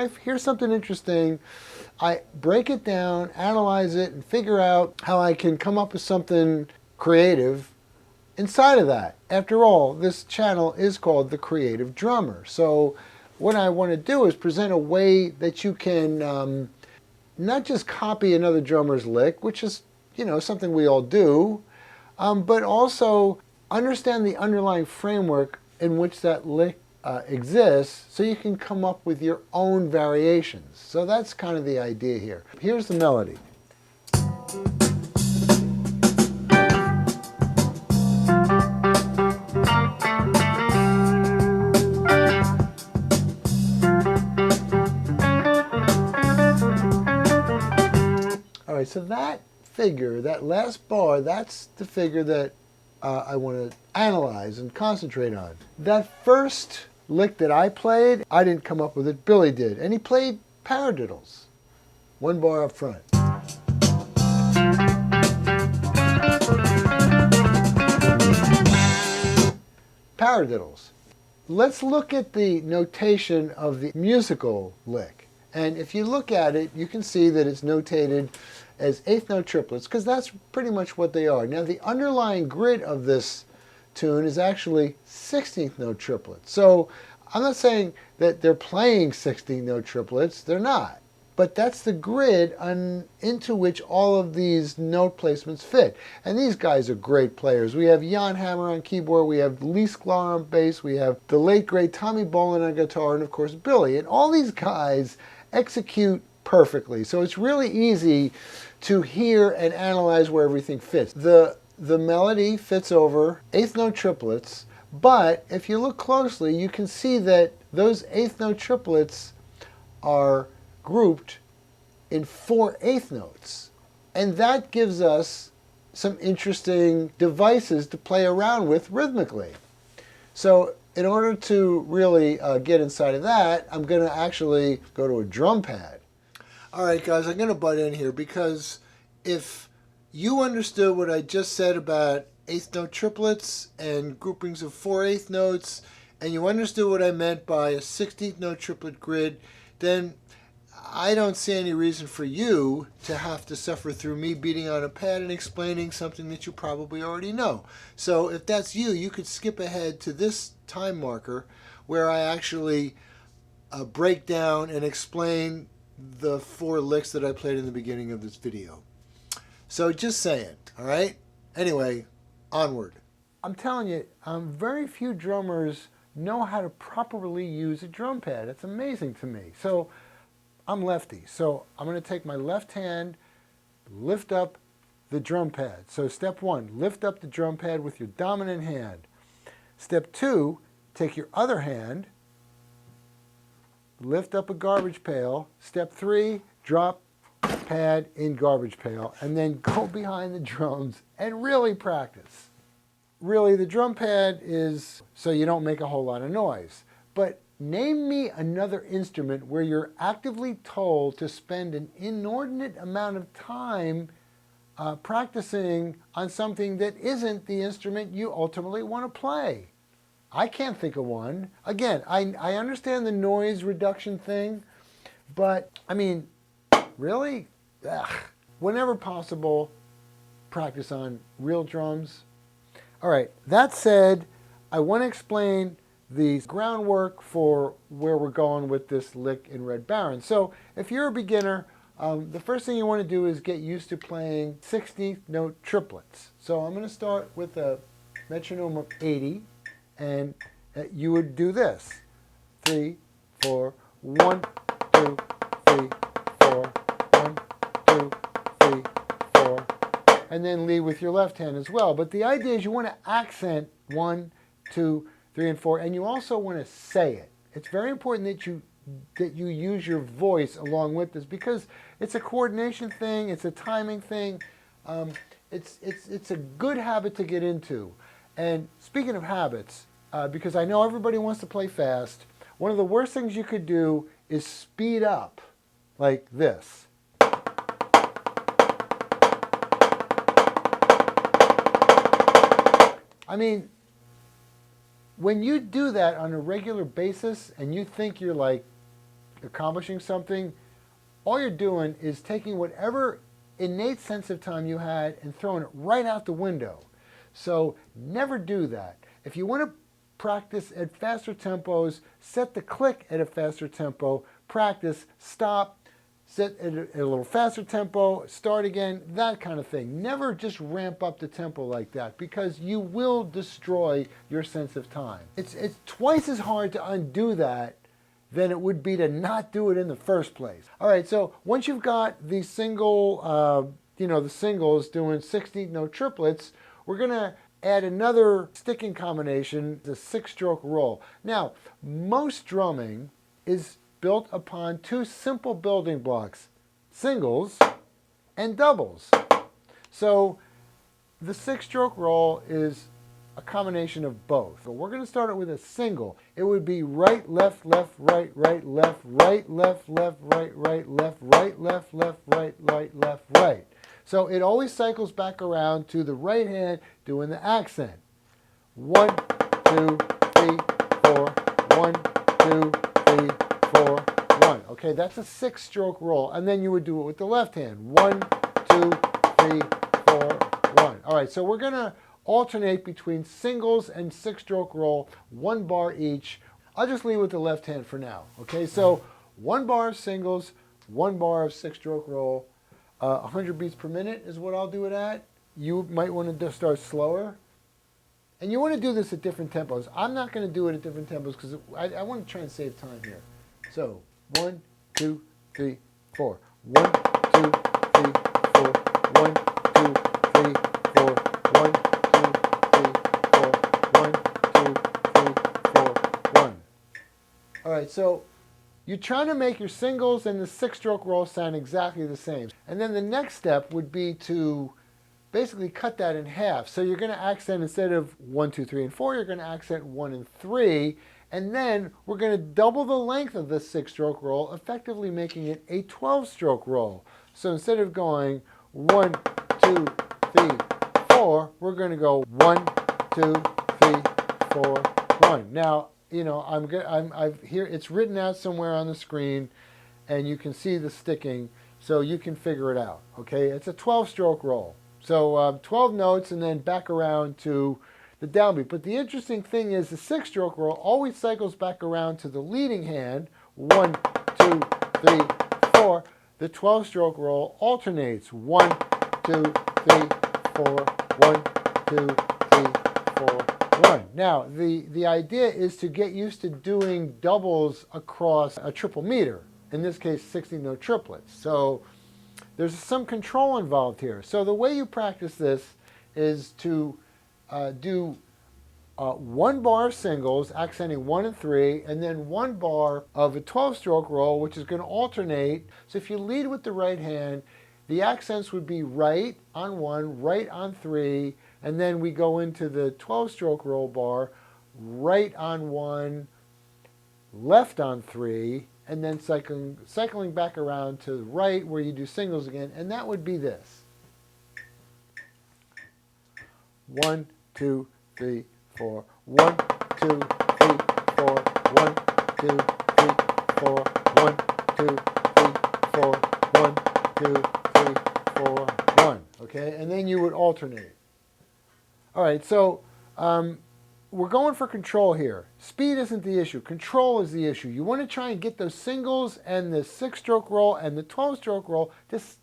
I hear something interesting, I break it down, analyze it, and figure out how I can come up with something creative inside of that. After all, this channel is called The Creative Drummer. So what I want to do is present a way that you can not just copy another drummer's lick, which is, something we all do, but also understand the underlying framework in which that lick exists, so you can come up with your own variations. So that's kind of the idea here. Here's the melody. All right, so that figure, that last bar, that's the figure that I want to analyze and concentrate on. That first lick that I played, I didn't come up with it, Billy did. And he played paradiddles. One bar up front. Paradiddles. Let's look at the notation of the musical lick. And if you look at it, you can see that it's notated as eighth note triplets, because that's pretty much what they are. Now, the underlying grid of this tune is actually 16th note triplets. So I'm not saying that they're playing 16th note triplets. They're not. But that's the grid into which all of these note placements fit. And these guys are great players. We have Jan Hammer on keyboard, we have Lee Sklar on bass, we have the late great Tommy Bolin on guitar, and of course Billy. And all these guys execute perfectly. So it's really easy to hear and analyze where everything fits. The melody fits over eighth note triplets, but if you look closely, you can see that those eighth note triplets are grouped in 4 eighth notes. And that gives us some interesting devices to play around with rhythmically. So in order to really get inside of that, I'm going to actually go to a drum pad. All right, guys, I'm going to butt in here because if you understood what I just said about eighth note triplets and groupings of 4 eighth notes, and you understood what I meant by a 16th note triplet grid, then I don't see any reason for you to have to suffer through me beating on a pad and explaining something that you probably already know. So if that's you, you could skip ahead to this time marker where I actually break down and explain the 4 licks that I played in the beginning of this video. So just saying, all right? Anyway, onward. I'm telling you, very few drummers know how to properly use a drum pad. It's amazing to me. So I'm lefty, so I'm going to take my left hand, lift up the drum pad. So step 1, lift up the drum pad with your dominant hand. Step 2, take your other hand, lift up a garbage pail. Step 3, drop pad in garbage pail, and then go behind the drums and really practice. Really, the drum pad is so you don't make a whole lot of noise. But name me another instrument where you're actively told to spend an inordinate amount of time practicing on something that isn't the instrument you ultimately want to play. I can't think of one. Again, I understand the noise reduction thing, but I mean, really? Ugh. Whenever possible, practice on real drums. All right, that said, I want to explain the groundwork for where we're going with this lick in Red Baron. So if you're a beginner, the first thing you want to do is get used to playing 16th note triplets. So I'm going to start with a metronome of 80, and you would do this. 3, 4, 1, 2, 3, 4, 1, 2, 3, 4, and then lead with your left hand as well. But the idea is you want to accent 1, 2, 3, and 4, and you also want to say it. It's very important that you use your voice along with this, because it's a coordination thing, it's a timing thing. It's a good habit to get into. And speaking of habits, because I know everybody wants to play fast, one of the worst things you could do is speed up like this. I mean, when you do that on a regular basis and you think you're like accomplishing something, all you're doing is taking whatever innate sense of time you had and throwing it right out the window. So never do that. If you want to practice at faster tempos, set the click at a faster tempo, practice, stop, set at a little faster tempo, start again, that kind of thing. Never just ramp up the tempo like that, because you will destroy your sense of time. It's twice as hard to undo that than it would be to not do it in the first place. All right, so once you've got the single, the singles doing 16th-note triplets, we're going to add another sticking combination, the 6-stroke roll. Now, most drumming is built upon two simple building blocks, singles and doubles. So the 6-stroke roll is a combination of both. But we're going to start it with a single. It would be right, left, left, right, right, left, right, left, left, right, right, left, right, left, left, right, right, left, right. So it always cycles back around to the right hand doing the accent. 1, 2, 3, 4, 1, 2, 3, 4, 1. Okay, that's a 6-stroke roll. And then you would do it with the left hand. 1, 2, 3, 4, 1. All right, so we're going to alternate between singles and 6-stroke roll, 1 bar each. I'll just leave with the left hand for now. Okay, so 1 bar of singles, 1 bar of 6-stroke roll. 100 beats per minute is what I'll do it at. You might want to start slower. And you want to do this at different tempos. I'm not going to do it at different tempos because I want to try and save time here. So 1, 2, 3, 4. 1, 2, 3, 4. 1, 2, 3, 4. 1, 2, 3, 4. 1, 2, 3, 4. 1. All right, so you're trying to make your singles and the 6-stroke roll sound exactly the same. And then the next step would be to basically cut that in half. So you're going to accent, instead of 1, 2, 3, and 4, you're going to accent 1 and 3. And then we're going to double the length of the 6-stroke roll, effectively making it a 12-stroke roll. So instead of going 1, 2, 3, 4, we're going to go 1, 2, 3, 4, 1. Now, I've here it's written out somewhere on the screen, and you can see the sticking, so you can figure it out. Okay, it's a 12-stroke roll. So 12 notes and then back around to the downbeat. But the interesting thing is the 6-stroke roll always cycles back around to the leading hand. 1, 2, 3, 4. The 12-stroke roll alternates. 1, 2, 3, 4. 1, 2, 3, 4. 1. Now, the idea is to get used to doing doubles across a triple meter, in this case 16-note triplets. So there's some control involved here. So the way you practice this is to do 1 bar of singles, accenting 1 and 3, and then 1 bar of a 12-stroke roll, which is going to alternate. So if you lead with the right hand, the accents would be right on 1, right on 3, and then we go into the 12-stroke roll bar, right on 1, left on 3, and then cycling back around to the right where you do singles again, and that would be this. 1, 2, 3, 4. 1, 2, 3, 4. 1, 2, 3, 4. 1, 2, 3, 4. 1, 2, 3, 4. 1. Okay, and then you would alternate. All right, so we're going for control here. Speed isn't the issue. Control is the issue. You want to try and get those singles and the 6-stroke roll and the 12-stroke roll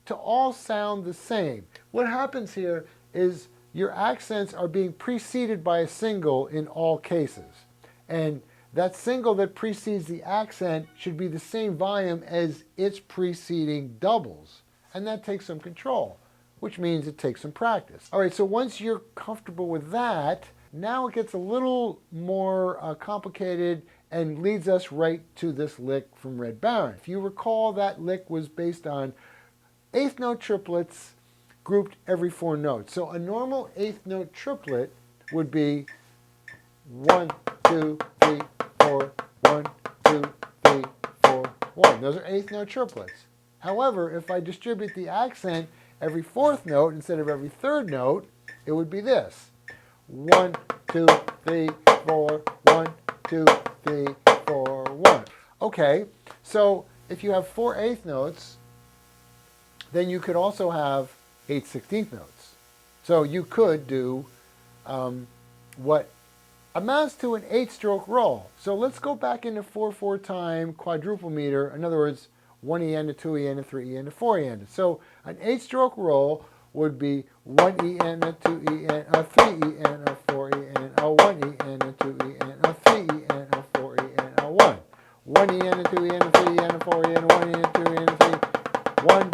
to all sound the same. What happens here is your accents are being preceded by a single in all cases. And that single that precedes the accent should be the same volume as its preceding doubles. And that takes some control, which means it takes some practice. All right, so once you're comfortable with that, now it gets a little more complicated and leads us right to this lick from Red Baron. If you recall, that lick was based on 8th note triplets grouped every 4 notes. So a normal 8th note triplet would be 1, 2, 3, 4, 1, 2, 3, 4, 1. Those are 8th note triplets. However, if I distribute the accent every 4th note instead of every 3rd note, it would be this. 1, 2, 3, 4, 1, 2, 3, 4, 1. Okay, So if you have 4 eighth notes, then you could also have 8 16th notes. So you could do what amounts to an 8-stroke roll. So let's go back into 4/4 time quadruple meter. In other words, 1 EN to 2 EN to 3 EN to 4 EN. So an 8-stroke roll would be 1 EN to 2 EN, a 3 EN, a 4 EN, a 1 EN to 2 EN, a 3 EN, a 4 EN, a 1. 1 EN to 2 EN to 3 EN to 4 EN, 1 EN to 2 EN to 3, 1,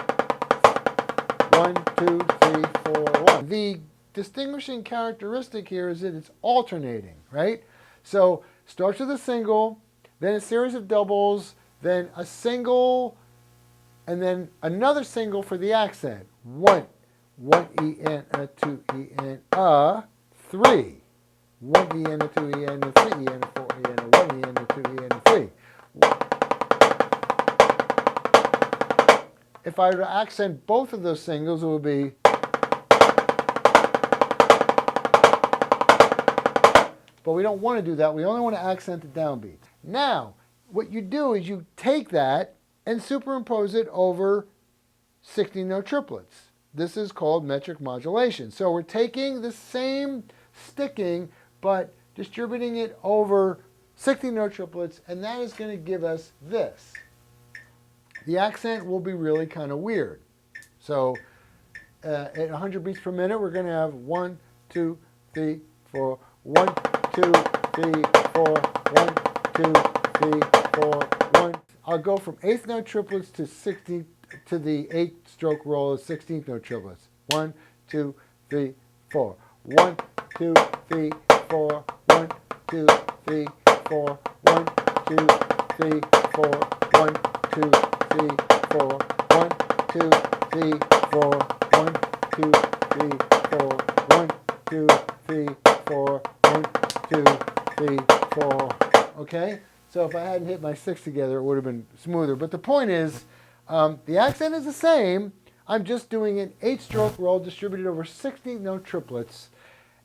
1, 2, 3, 4, 1. The distinguishing characteristic here is that it's alternating, right? So starts with a single, then a series of doubles, then a single, and then another single for the accent. 1 EN, a 2 EN, a 3. 1 EN, a 2 EN, a 3 EN, a 4 EN, a 1 EN, a 2 EN, a 3. If I were to accent both of those singles, it would be, but we don't want to do that. We only want to accent the downbeats. Now, what you do is you take that and superimpose it over 16-note triplets. This is called metric modulation. So we're taking the same sticking, but distributing it over 16-note triplets, and that is going to give us this. The accent will be really kind of weird. So at 100 beats per minute, we're going to have 1, 2, 3, 4, 1, 2, 3, 4, 1, 2, 3, 4, 1. I'll go from 8th note triplets to 16th to the 8-stroke roll of 16th note triplets. 1, 2, 3, 4. 1, 2, 3, 4. 1, 2, 3, 4. 1, 2, 3, 4. 1, 2, 3, 4. 1, 2, 3, 4. 1, 2, 3, 4. 1, 2, 3, 4. 1, 2, 3, 4. Okay? So if I hadn't hit my 6 together, it would have been smoother. But the point is, the accent is the same. I'm just doing an 8-stroke roll distributed over 16-note triplets.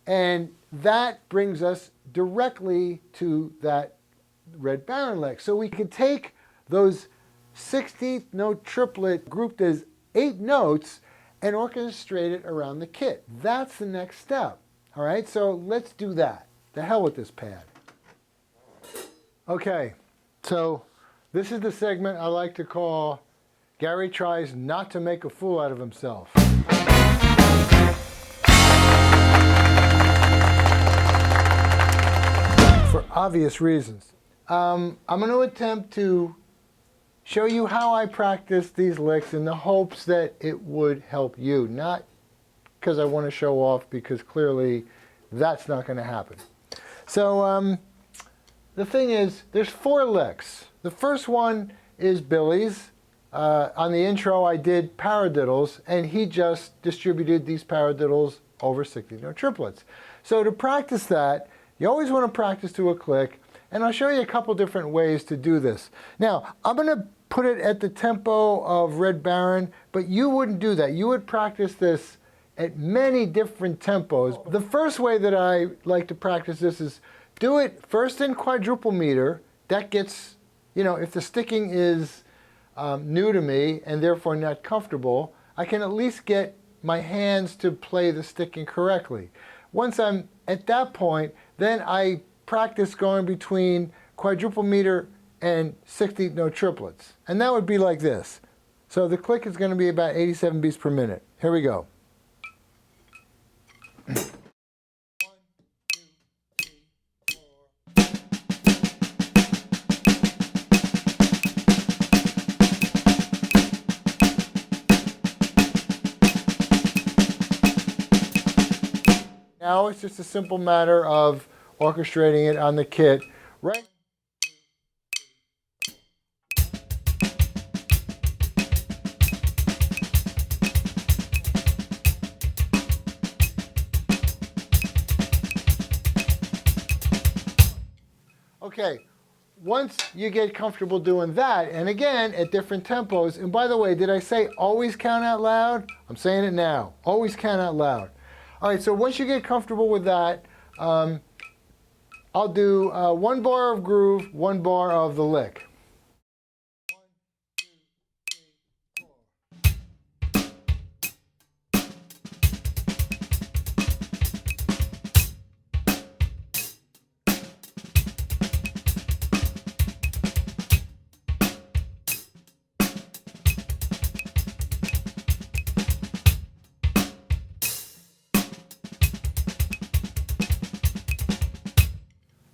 And that brings us directly to that Red Baron lick. So we can take those 16th note triplet grouped as 8 notes and orchestrate it around the kit. That's the next step. All right, so let's do that. The hell with this pad. Okay, so this is the segment I like to call Gary Tries Not to Make a Fool Out of Himself. For obvious reasons. I'm going to attempt to show you how I practice these licks in the hopes that it would help you, not because I want to show off, because clearly that's not going to happen. So the thing is, there's 4 licks. The first one is Billy's. On the intro, I did paradiddles, and he just distributed these paradiddles over 16-note triplets. So to practice that, you always want to practice to a click, and I'll show you a couple different ways to do this. Now, I'm going to put it at the tempo of Red Baron, but you wouldn't do that. You would practice this at many different tempos. The first way that I like to practice this is do it first in quadruple meter. That gets, you know, if the sticking is new to me and therefore not comfortable, I can at least get my hands to play the sticking correctly. Once I'm at that point, then I practice going between quadruple meter and 16th note triplets. And that would be like this. So the click is going to be about 87 beats per minute. Here we go. Now it's just a simple matter of orchestrating it on the kit, right? Okay, once you get comfortable doing that, and again, at different tempos, and by the way, did I say always count out loud? I'm saying it now, always count out loud. All right, so once you get comfortable with that, I'll do 1 bar of groove, 1 bar of the lick. 1,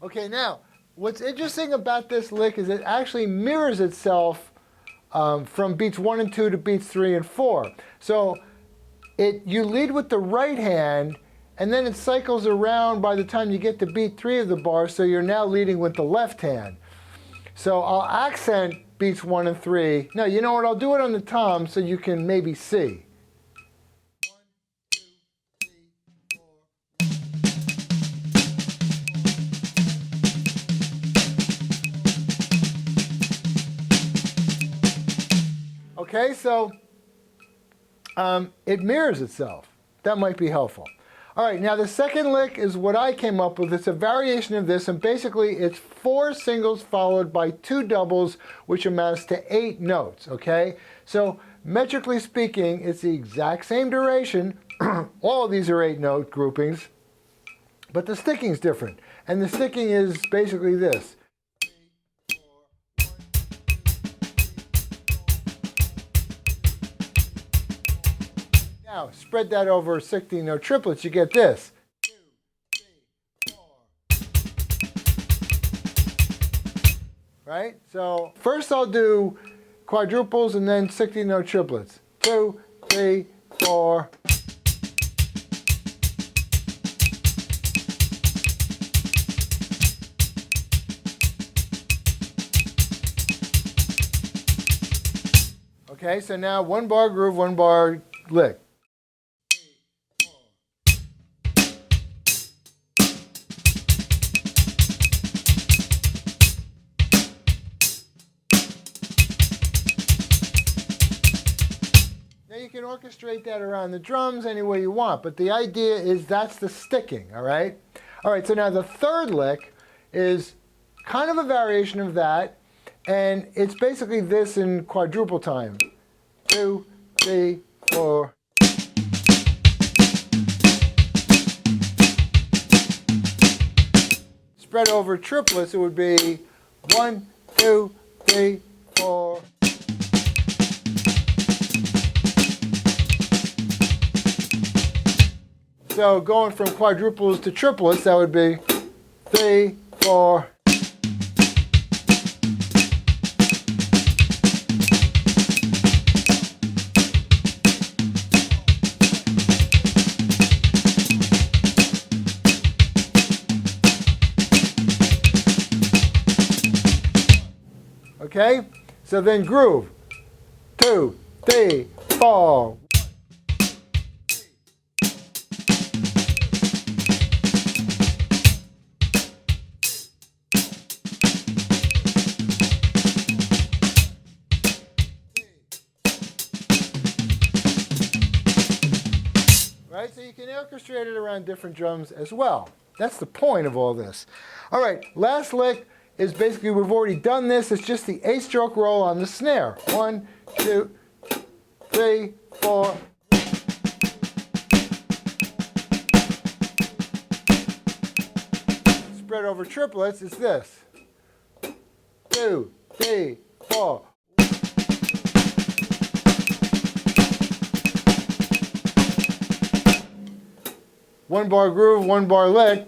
Okay, now, what's interesting about this lick is it actually mirrors itself from beats 1 and 2 to beats 3 and 4. So you lead with the right hand, and then it cycles around by the time you get to beat 3 of the bar, so you're now leading with the left hand. So I'll accent beats 1 and 3. Now, you know what? I'll do it on the tom so you can maybe see. Okay, so it mirrors itself. That might be helpful. All right, now the second lick is what I came up with. It's a variation of this, and basically it's 4 singles followed by 2 doubles, which amounts to 8 notes, okay? So metrically speaking, it's the exact same duration. All of these are 8-note groupings, but the sticking's different. And the sticking is basically this. Now, spread that over 16-note triplets, you get this. 2, 3, 4. Right? So first I'll do quadruples and then 16-note triplets. 2, 3, 4. Okay, so now 1 bar groove, 1 bar lick. Now you can orchestrate that around the drums any way you want, but the idea is that's the sticking, all right? All right, so now the third lick is kind of a variation of that, and it's basically this in quadruple time. 2, 3, 4. Spread over triplets, it would be 1, 2, 3, 4. So going from quadruples to triplets, that would be 3, 4. Okay, so then groove. 2, 3, 4. Right, so you can orchestrate it around different drums as well. That's the point of all this. All right, last lick is basically, we've already done this. It's just the 8-stroke roll on the snare. 1, 2, 3, 4. Spread over triplets, it's this. 2, 3, 4. One bar groove, 1 bar lick.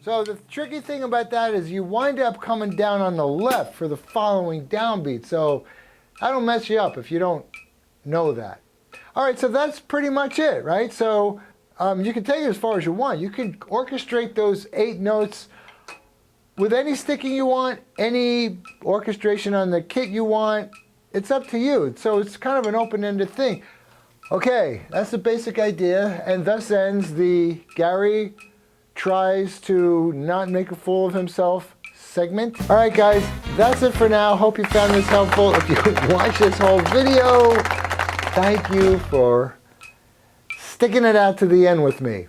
So the tricky thing about that is you wind up coming down on the left for the following downbeat. So that'll mess you up if you don't know that. All right, so that's pretty much it, right? So you can take it as far as you want. You can orchestrate those 8 notes with any sticking you want, any orchestration on the kit you want. It's up to you. So it's kind of an open-ended thing. Okay, that's the basic idea, and thus ends the Gary tries to not make a fool of himself segment. All right, guys, that's it for now. Hope you found this helpful. If you watched this whole video, thank you for sticking it out to the end with me.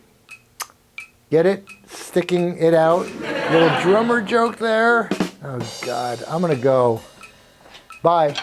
Get it? Sticking it out. Little drummer joke there. Oh, God. I'm going to go. Bye.